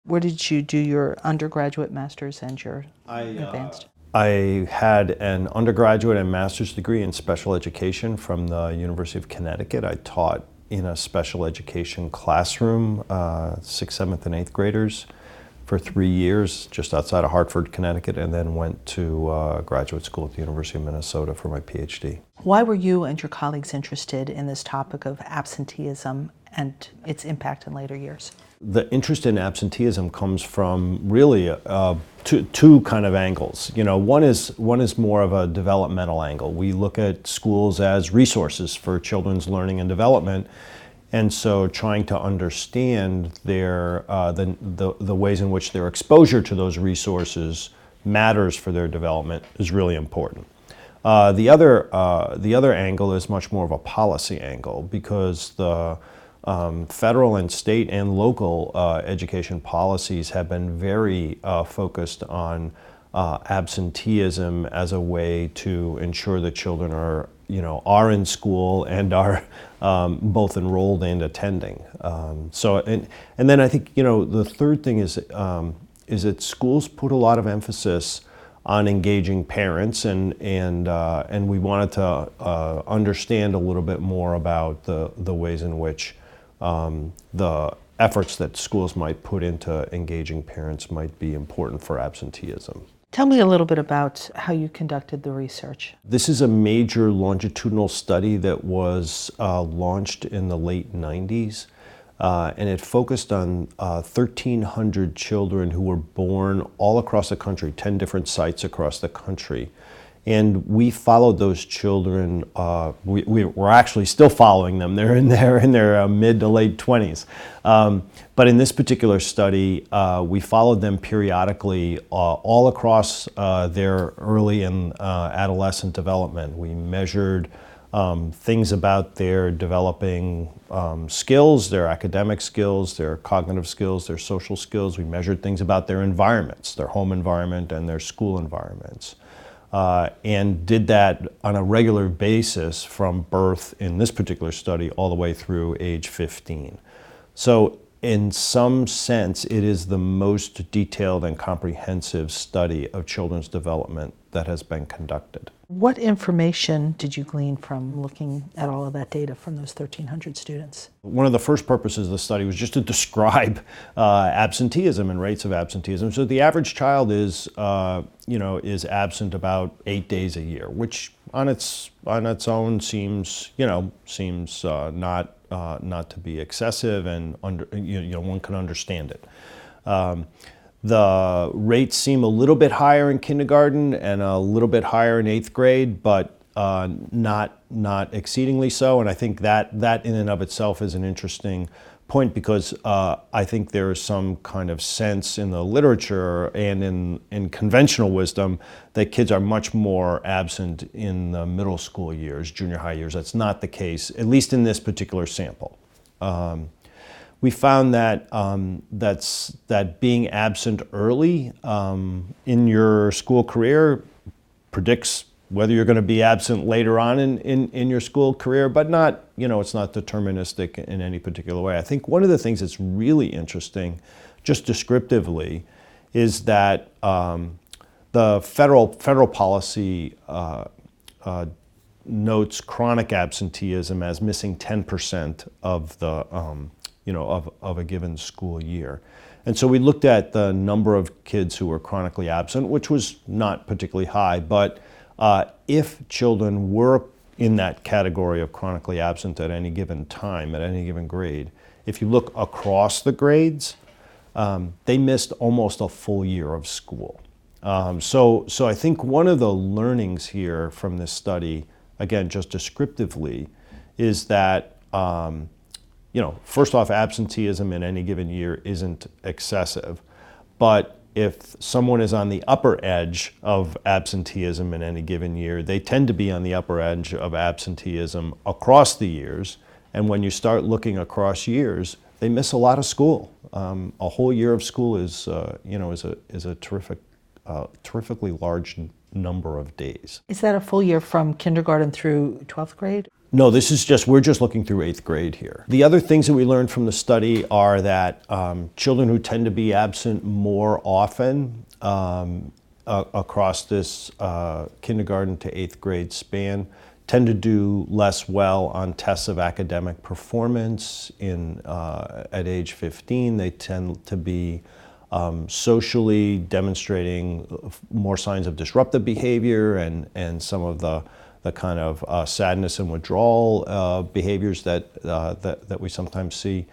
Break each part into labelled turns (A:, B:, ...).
A: Where did you do your undergraduate, master's, and your advanced?
B: I had an undergraduate and master's degree in special education from the University of Connecticut. I taught in a special education classroom, 6th, 7th, and 8th graders for 3 years just outside of Hartford, Connecticut, and then went to graduate school at the University of Minnesota for my PhD.
A: Why were you and your colleagues interested in this topic of absenteeism and its impact in later years?
B: The interest in absenteeism comes from really two kind of angles. You know, one is more of a developmental angle. We look at schools as resources for children's learning and development, and so trying to understand their the ways in which their exposure to those resources matters for their development is really important. The other angle is much more of a policy angle, because the federal and state and local education policies have been very focused on absenteeism as a way to ensure that children are in school and are both enrolled and attending. And then I think the third thing is that schools put a lot of emphasis on engaging parents, and we wanted to understand a little bit more about the ways in which the efforts that schools might put into engaging parents might be important for absenteeism.
A: Tell me a little bit about how you conducted the research.
B: This is a major longitudinal study that was launched in the late 90s, and it focused on 1,300 children who were born all across the country, 10 different sites across the country. And we followed those children. We're actually still following them. They're in their mid to late 20s. But in this particular study, we followed them periodically all across their early and adolescent development. We measured things about their developing skills, their academic skills, their cognitive skills, their social skills. We measured things about their environments, their home environment and their school environments. And did that on a regular basis from birth in this particular study all the way through age 15. So in some sense, it is the most detailed and comprehensive study of children's development that has been conducted.
A: What information did you glean from looking at all of that data from those 1,300 students?
B: One of the first purposes of the study was just to describe absenteeism and rates of absenteeism. So the average child is absent about 8 days a year, which on its own seems not to be excessive, and one can understand it. The rates seem a little bit higher in kindergarten and a little bit higher in 8th grade, but not exceedingly so. And I think that in and of itself is an interesting point, because I think there is some kind of sense in the literature and in conventional wisdom that kids are much more absent in the middle school years, junior high years. That's not the case, at least in this particular sample. We found that that being absent early in your school career predicts whether you're going to be absent later on in your school career, but not, it's not deterministic in any particular way. I think one of the things that's really interesting, just descriptively, is that the federal policy notes chronic absenteeism as missing 10% of the of a given school year. And so we looked at the number of kids who were chronically absent, which was not particularly high, but if children were in that category of chronically absent at any given time, at any given grade, if you look across the grades, they missed almost a full year of school. So I think one of the learnings here from this study, again, just descriptively, is that first off, absenteeism in any given year isn't excessive, but if someone is on the upper edge of absenteeism in any given year, they tend to be on the upper edge of absenteeism across the years. And when you start looking across years, they miss a lot of school. A whole year of school is a terrifically large number of days.
A: Is that a full year from kindergarten through 12th grade?
B: No, we're just looking through 8th grade here. The other things that we learned from the study are that children who tend to be absent more often across this kindergarten to 8th grade span tend to do less well on tests of academic performance at age 15. They tend to be socially demonstrating more signs of disruptive behavior and some of the kind of sadness and withdrawal behaviors that we sometimes see.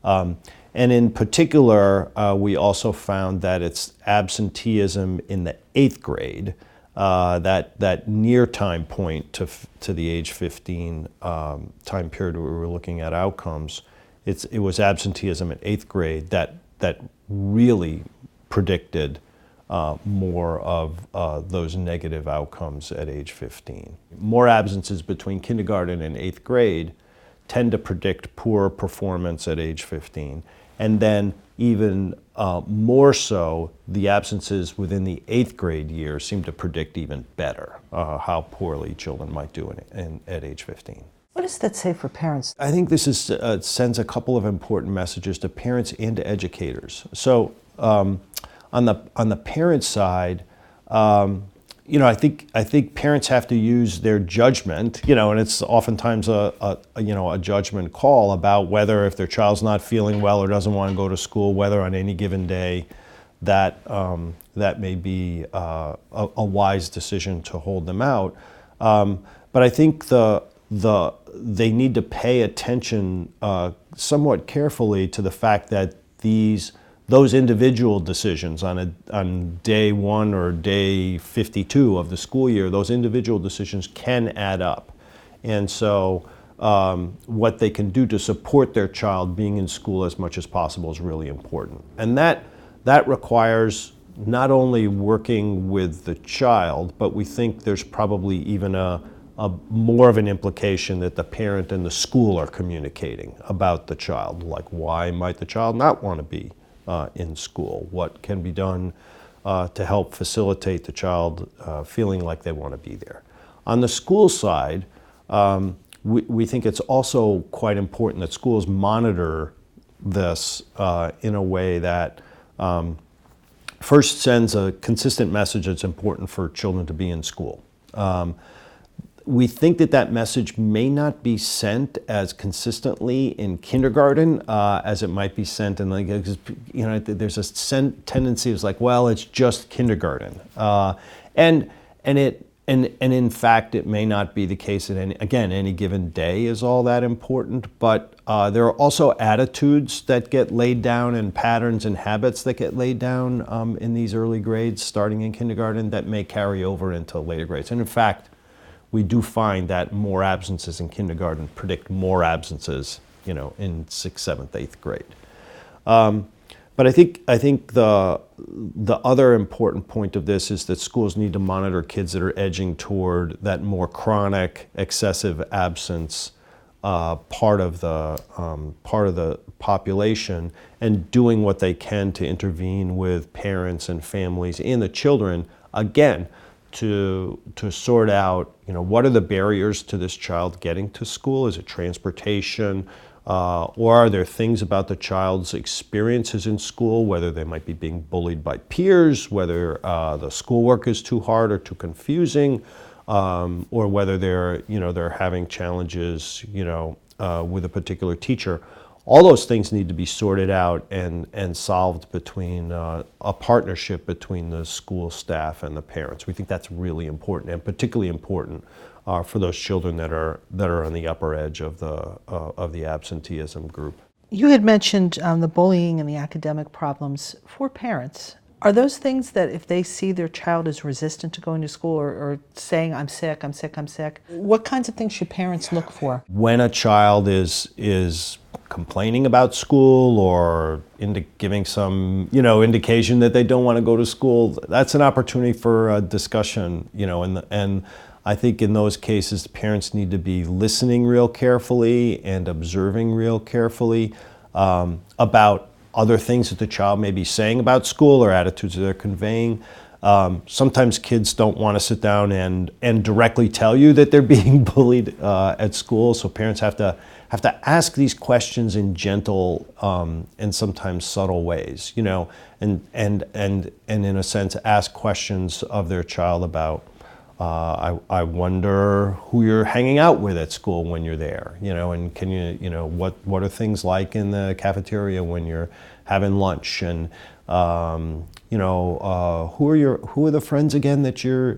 B: And in particular, we also found that it's absenteeism in the 8th grade, that near time point to the age 15 time period where we were looking at outcomes. It was absenteeism in 8th grade that really predicted more of those negative outcomes at age 15. More absences between kindergarten and 8th grade tend to predict poor performance at age 15. And then even more so, the absences within the 8th grade year seem to predict even better how poorly children might do at age 15.
A: What does that say for parents?
B: I think this sends a couple of important messages to parents and to educators. So on the parent side, I think parents have to use their judgment, and it's oftentimes a judgment call about whether, if their child's not feeling well or doesn't want to go to school, whether on any given day that may be a wise decision to hold them out. But I think they need to pay attention somewhat carefully to the fact that those individual decisions on day 1 or day 52 of the school year, those individual decisions can add up. And so what they can do to support their child being in school as much as possible is really important. And that requires not only working with the child, but we think there's probably even a more of an implication that the parent and the school are communicating about the child, like why might the child not want to be in school? What can be done to help facilitate the child feeling like they want to be there? On the school side, we think it's also quite important that schools monitor this in a way that first sends a consistent message that's important for children to be in school. We think that message may not be sent as consistently in kindergarten as it might be sent in, there's a tendency it's like, well, it's just kindergarten, and in fact it may not be the case at any given day is all that important. But there are also attitudes that get laid down and patterns and habits that get laid down in these early grades, starting in kindergarten, that may carry over into later grades. And in fact, we do find that more absences in kindergarten predict more absences, in 6th, 7th, 8th grade. But I think the other important point of this is that schools need to monitor kids that are edging toward that more chronic, excessive absence part of the population, and doing what they can to intervene with parents and families and the children, again, to sort out, what are the barriers to this child getting to school? Is it transportation? Or are there things about the child's experiences in school, whether they might be being bullied by peers, whether the schoolwork is too hard or too confusing, or whether they're having challenges, with a particular teacher? All those things need to be sorted out and solved between a partnership between the school staff and the parents. We think that's really important, and particularly important for those children that are on the upper edge of the absenteeism group.
A: You had mentioned the bullying and the academic problems for parents. Are those things that if they see their child is resistant to going to school or saying, I'm sick, I'm sick, I'm sick, what kinds of things should parents look for?
B: When a child is complaining about school or giving some, indication that they don't want to go to school, that's an opportunity for a discussion, and I think in those cases, parents need to be listening real carefully and observing real carefully about other things that the child may be saying about school or attitudes that they're conveying. Sometimes kids don't want to sit down and directly tell you that they're being bullied at school, so parents have to ask these questions in gentle and sometimes subtle ways, you know, and in a sense ask questions of their child about, I wonder who you're hanging out with at school when you're there, you know, and can you, you know, what are things like in the cafeteria when you're having lunch, and you know, who are the friends again that you're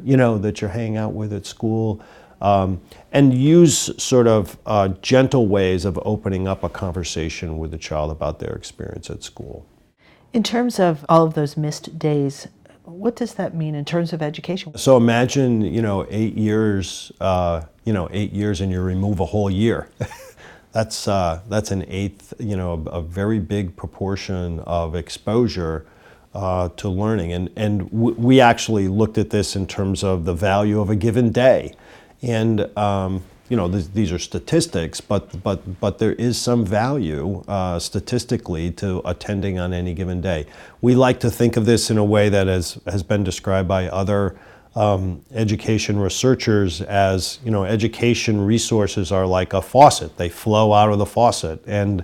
B: hanging out with at school, and use sort of gentle ways of opening up a conversation with the child about their experience at school.
A: In terms of all of those missed days, what does that mean in terms of education?
B: So imagine, you know, 8 years, 8 years, and you remove a whole year. That's an eighth, you know, a very big proportion of exposure to learning. And we actually looked at this in terms of the value of a given day. And you know, these are statistics, but there is some value statistically to attending on any given day. We like to think of this in a way that has been described by other education researchers as, you know, education resources are like a faucet. They flow out of the faucet, and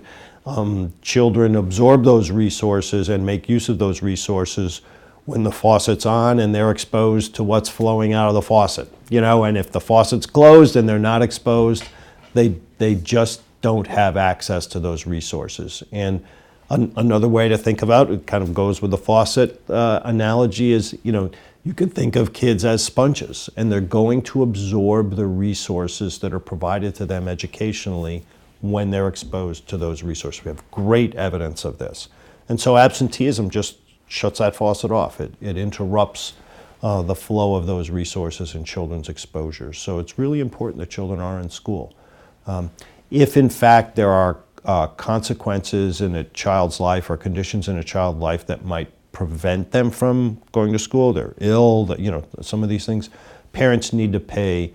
B: children absorb those resources and make use of those resources when the faucet's on and they're exposed to what's flowing out of the faucet, you know, and if the faucet's closed and they're not exposed, they just don't have access to those resources. And another way to think about it, kind of goes with the faucet analogy, is, you know, you can think of kids as sponges, and they're going to absorb the resources that are provided to them educationally when they're exposed to those resources. We have great evidence of this. And so absenteeism just shuts that faucet off. It interrupts the flow of those resources in children's exposures. So it's really important that children are in school. If in fact there are consequences in a child's life or conditions in a child's life that might prevent them from going to school, they're ill, you know, some of these things, parents need to pay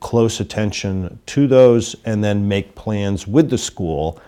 B: close attention to those and then make plans with the school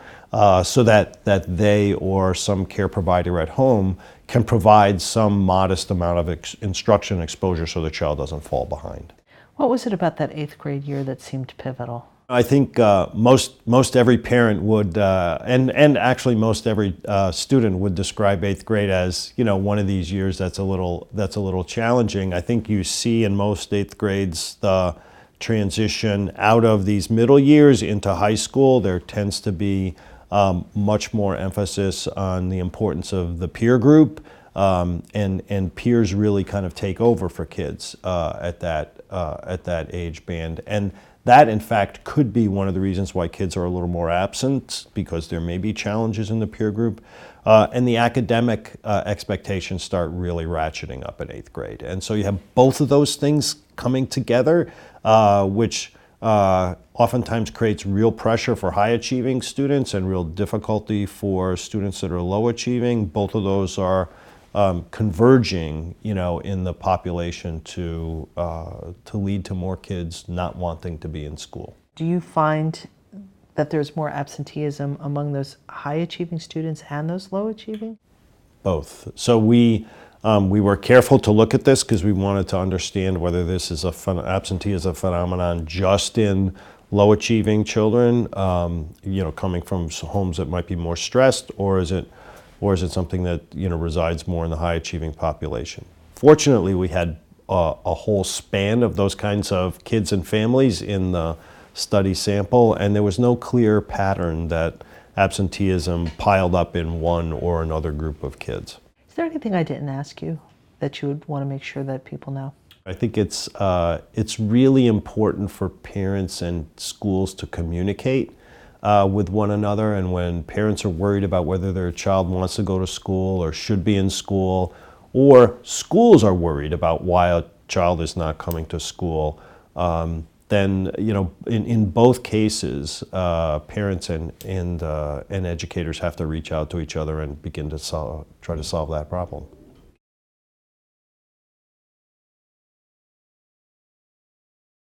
B: so that they or some care provider at home can provide some modest amount of instruction and exposure so the child doesn't fall behind.
A: What was it about that 8th grade year that seemed pivotal?
B: I think most every parent would, and actually most every student would describe 8th grade as, you know, one of these years that's a little challenging. I think you see in most 8th grades the transition out of these middle years into high school. There tends to be much more emphasis on the importance of the peer group, and peers really kind of take over for kids at that age band. And that, in fact, could be one of the reasons why kids are a little more absent, because there may be challenges in the peer group. And the academic expectations start really ratcheting up in 8th grade. And so you have both of those things coming together, which oftentimes creates real pressure for high achieving students and real difficulty for students that are low achieving. Both of those are converging, you know, in the population to lead to more kids not wanting to be in school.
A: Do you find that there's more absenteeism among those high achieving students and those low achieving?
B: Both. So we were careful to look at this because we wanted to understand whether this is absenteeism phenomenon just in low achieving children, you know, coming from homes that might be more stressed, or is it something that, you know, resides more in the high achieving population. Fortunately, we had a whole span of those kinds of kids and families in the study sample, and there was no clear pattern that absenteeism piled up in one or another group of kids.
A: Is there anything I didn't ask you that you would want to make sure that people know?
B: I think it's really important for parents and schools to communicate with one another, and when parents are worried about whether their child wants to go to school or should be in school, or schools are worried about why a child is not coming to school, then, you know, in both cases, parents and educators have to reach out to each other and begin to try to solve that problem.